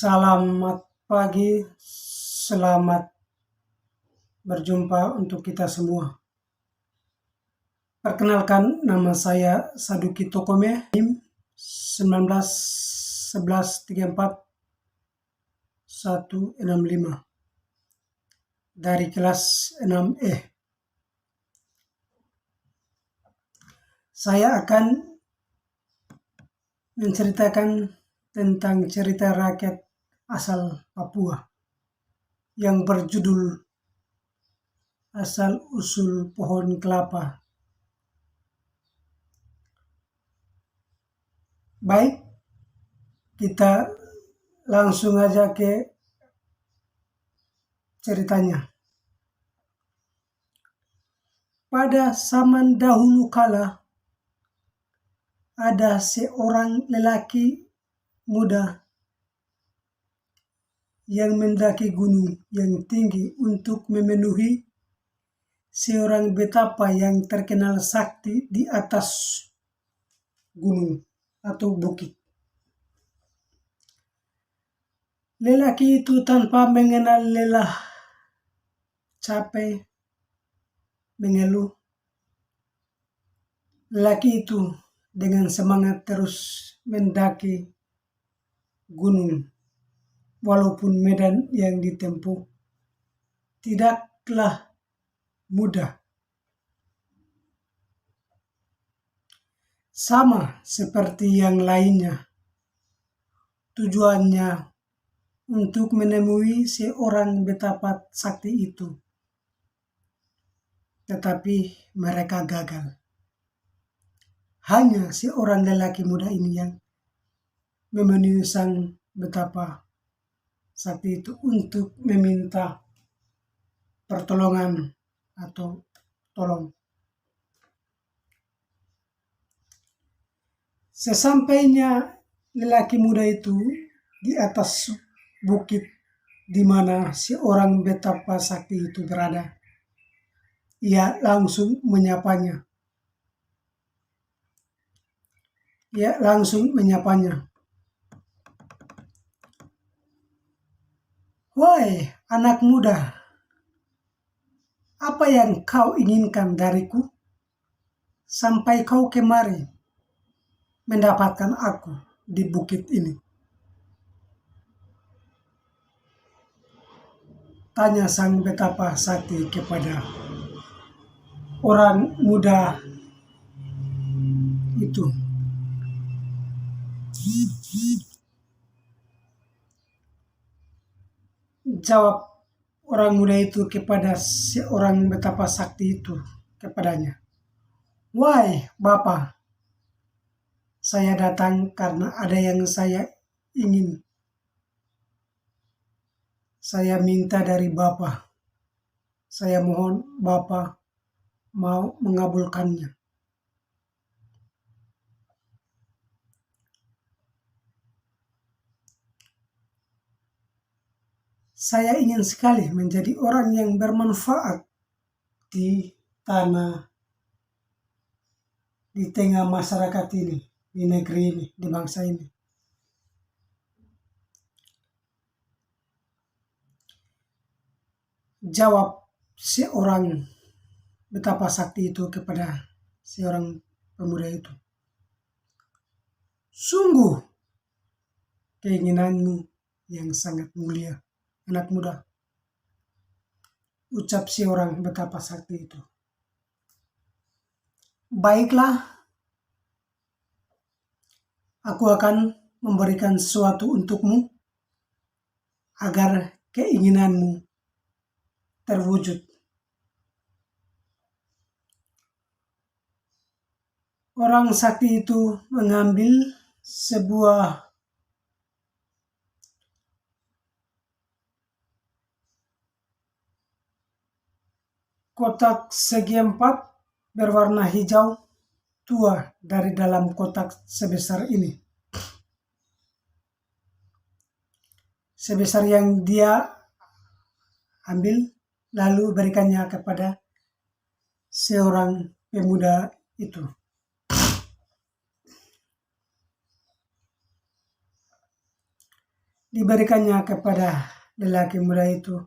Selamat pagi, selamat berjumpa untuk kita semua. Perkenalkan, nama saya Saduki Tokome, NIM 19 11 34 165 dari kelas 6E. Saya akan menceritakan tentang cerita rakyat asal Papua yang berjudul Asal Usul Pohon Kelapa. Baik, kita langsung aja ke ceritanya. Pada zaman dahulu kala, ada seorang lelaki muda yang mendaki gunung yang tinggi untuk memenuhi seorang betapa yang terkenal sakti di atas gunung atau bukit. Lelaki itu tanpa mengenal lelah, capek, mengeluh. Lelaki itu dengan semangat terus mendaki gunung, walaupun medan yang ditempuh tidaklah mudah. Sama seperti yang lainnya, tujuannya untuk menemui seorang betapa sakti itu. Tetapi mereka gagal. Hanya seorang lelaki muda ini yang memenuhi sang betapa sakti itu untuk meminta pertolongan atau tolong. Sesampainya lelaki muda itu di atas bukit di mana seorang betapa sakti itu berada, ia langsung menyapanya. "Woi, anak muda, apa yang kau inginkan dariku sampai kau kemari mendapatkan aku di bukit ini?" tanya sang betapa sakti kepada orang muda itu. Jawab orang muda itu kepada seorang betapa sakti itu kepadanya, "Wahai Bapak, saya datang karena ada yang saya ingin. Saya minta dari Bapak. Saya mohon Bapak mau mengabulkannya." "Saya ingin sekali menjadi orang yang bermanfaat di tengah masyarakat ini, di negeri ini, di bangsa ini." Jawab seorang betapa sakti itu kepada seorang pemuda itu, "Sungguh keinginanmu yang sangat mulia, anak muda," ucap seorang betapa sakti itu. "Baiklah, aku akan memberikan sesuatu untukmu agar keinginanmu terwujud." Orang sakti itu mengambil sebuah kotak segi empat berwarna hijau tua dari dalam kotak sebesar ini. Sebesar yang dia ambil, lalu berikannya kepada seorang pemuda itu. diberikannya kepada lelaki muda itu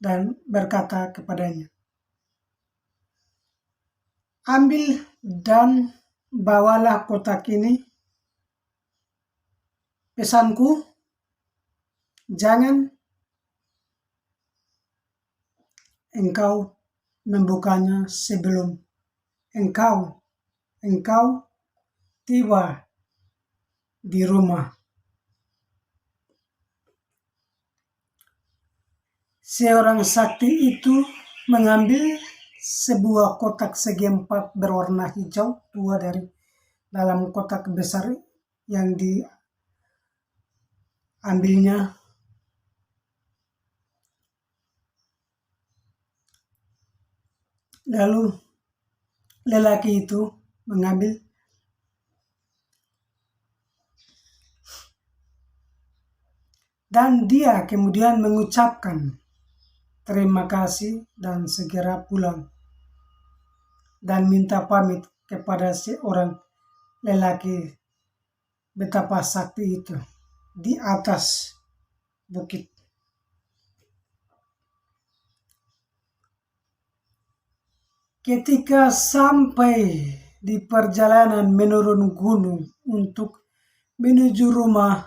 dan berkata kepadanya, "Ambil dan bawalah kotak ini. Pesanku, jangan engkau membukanya sebelum engkau tiba di rumah." Seorang sakti itu mengambil sebuah kotak segi empat berwarna hijau tua dari dalam kotak besar yang diambilnya. Lalu lelaki itu mengambil dan dia kemudian mengucapkan terima kasih dan segera pulang dan minta pamit kepada seorang lelaki betapa sakti itu di atas bukit. Ketika sampai di perjalanan menurun gunung untuk menuju rumah,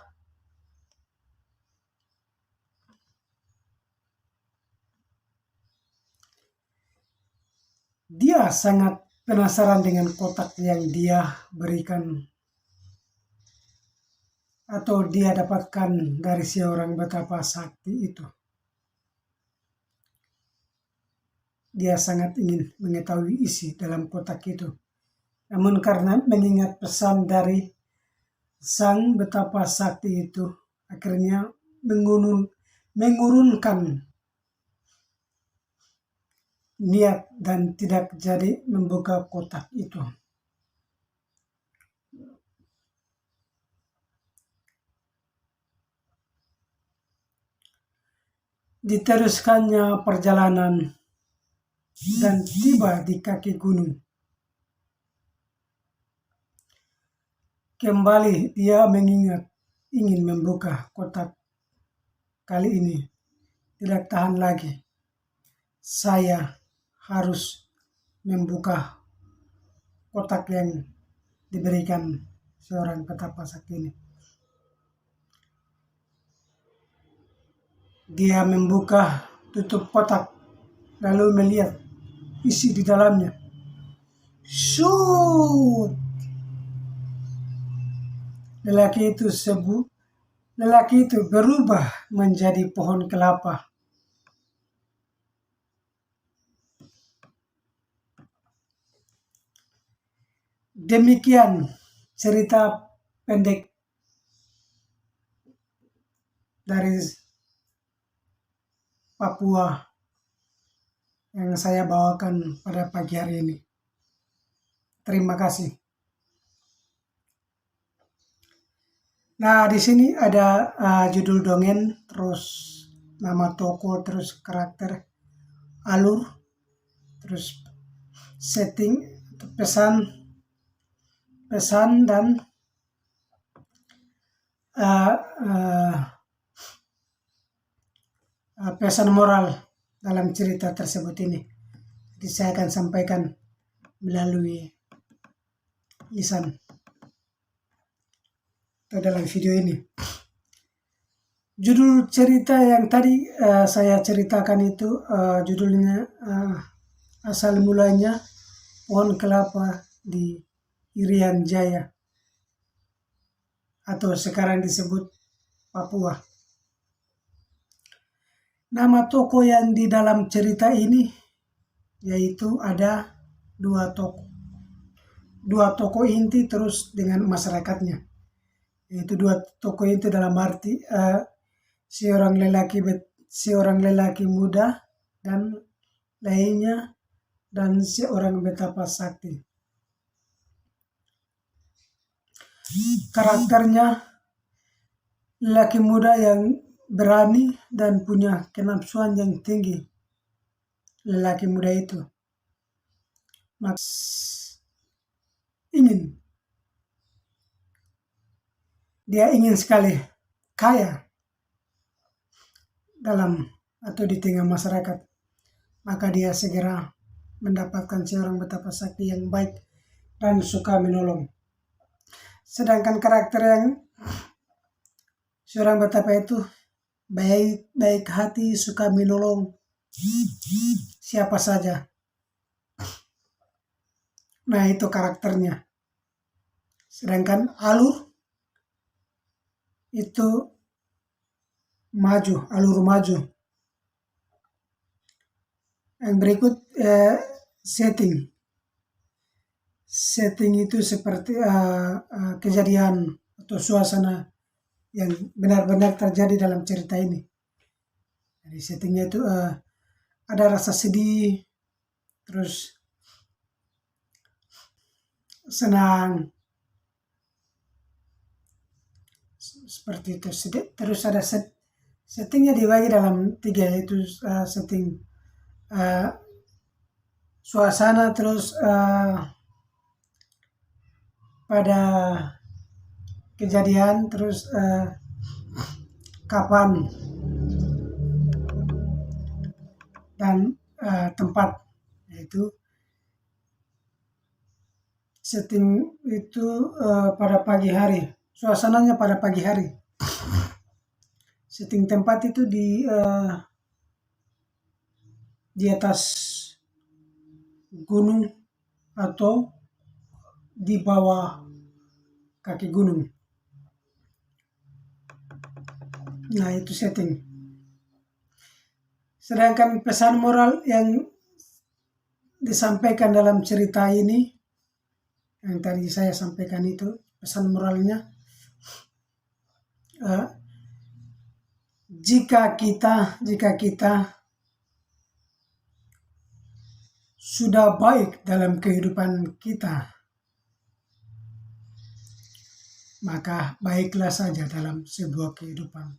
dia sangat penasaran dengan kotak yang dia berikan atau dia dapatkan dari seorang betapa sakti itu. Dia sangat ingin mengetahui isi dalam kotak itu. Namun karena mengingat pesan dari sang betapa sakti itu, akhirnya mengurungkan niat dan tidak jadi membuka kotak itu. Diteruskannya perjalanan dan tiba di kaki gunung. Kembali dia mengingat ingin membuka kotak. Kali ini tidak tahan lagi. Saya harus membuka kotak yang diberikan seorang betapa sakti ini. Dia membuka tutup kotak lalu melihat isi di dalamnya. Shoot! Lelaki itu berubah menjadi pohon kelapa. Demikian cerita pendek dari Papua yang saya bawakan pada pagi hari ini. Terima kasih. Nah, di sini ada judul dongeng, terus nama tokoh, terus karakter, alur, terus setting, pesan dan pesan moral dalam cerita tersebut ini. Jadi saya akan sampaikan melalui lisan atau dalam video ini. Judul cerita yang tadi saya ceritakan itu judulnya asal mulanya pohon kelapa di Irian Jaya atau sekarang disebut Papua. Nama tokoh yang di dalam cerita ini yaitu ada dua tokoh inti terus dengan masyarakatnya. Yaitu dua tokoh inti dalam arti seorang lelaki muda dan lainnya dan seorang betapa sakti. Karakternya lelaki muda yang berani dan punya kenapsuan yang tinggi. Lelaki muda itu dia ingin sekali kaya dalam atau di tengah masyarakat, maka dia segera mendapatkan seorang betapa sakti yang baik dan suka menolong. Sedangkan karakter yang seorang betapa itu baik hati, suka menolong siapa saja. Nah, itu karakternya. Sedangkan alur itu alur maju. Yang berikut setting. Setting itu seperti kejadian atau suasana yang benar-benar terjadi dalam cerita ini. Jadi settingnya itu ada rasa sedih, terus senang, seperti itu. Terus ada settingnya dibagi dalam 3, yaitu setting suasana, terus pada kejadian, terus kapan dan tempat. Yaitu setting itu pada pagi hari, suasananya pada pagi hari. Setting tempat itu di atas gunung atau di bawah kaki gunung. Nah, itu setting. Sedangkan pesan moral yang disampaikan dalam cerita ini, yang tadi saya sampaikan itu, pesan moralnya, jika kita sudah baik dalam kehidupan kita, maka baiklah saja dalam sebuah kehidupan.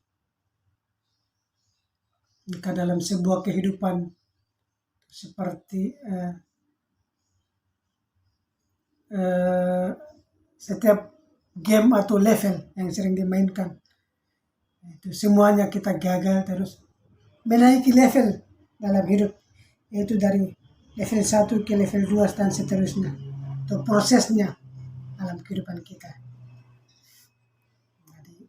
Jika dalam sebuah kehidupan seperti setiap game atau level yang sering dimainkan, itu semuanya kita gagal terus menaiki level dalam hidup, yaitu dari level 1 ke level 2 dan seterusnya. Itu prosesnya dalam kehidupan kita. Jadi,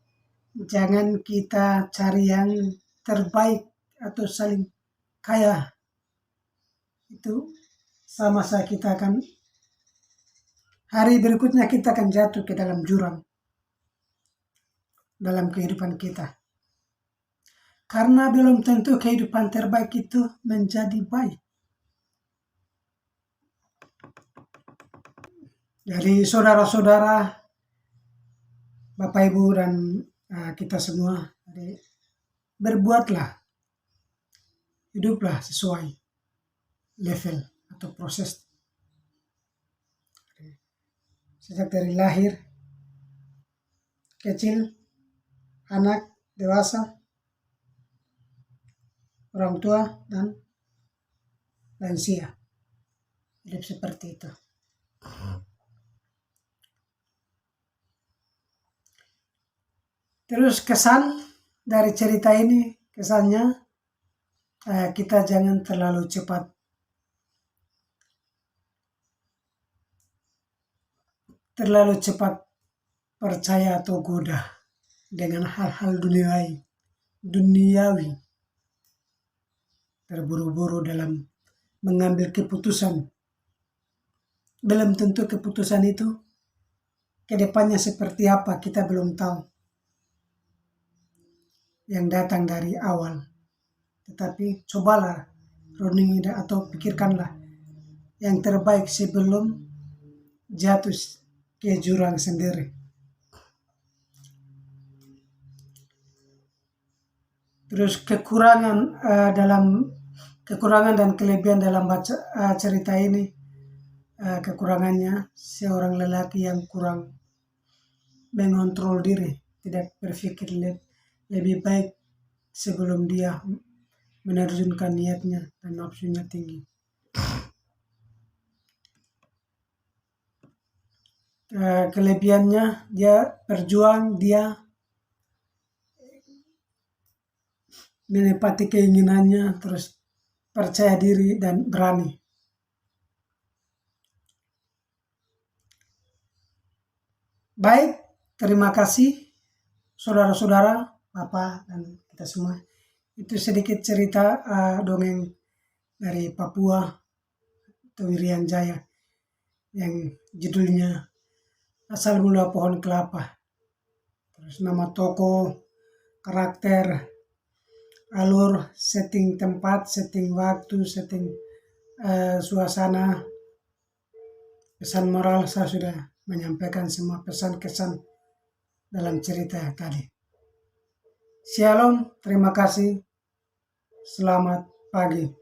jangan kita cari yang terbaik atau saling kaya. Itu sama saja kita akan hari berikutnya kita akan jatuh ke dalam jurang dalam kehidupan kita. Karena belum tentu kehidupan terbaik itu menjadi baik. Jadi saudara-saudara, Bapak Ibu dan kita semua, berbuatlah, hiduplah sesuai level atau proses. Sejak dari lahir, kecil, anak, dewasa, orang tua, dan lansia. Hidup seperti itu. Terus kesan dari cerita ini, kesannya kita jangan terlalu cepat percaya atau goda dengan hal-hal duniawi, terburu-buru dalam mengambil keputusan. Belum tentu keputusan itu kedepannya seperti apa, kita belum tahu yang datang dari awal. Tetapi cobalah renungi atau pikirkanlah yang terbaik sebelum jatuh ke jurang sendiri. Terus kekurangan dan kelebihan dalam cerita ini, kekurangannya seorang lelaki yang kurang mengontrol diri, tidak berpikir lebih baik sebelum dia menerjunkan niatnya dan nafsunya tinggi. Kelebihannya dia berjuang, dia menepati keinginannya, terus percaya diri dan berani. Baik, terima kasih saudara-saudara, Bapak dan kita semua. Itu sedikit cerita dongeng dari Papua atau Irian Jaya yang judulnya Asal Mula Pohon Kelapa. Terus nama toko, karakter, alur, setting tempat, setting waktu, setting suasana, pesan moral, saya sudah menyampaikan semua pesan kesan dalam cerita tadi. Shalom, terima kasih, selamat pagi.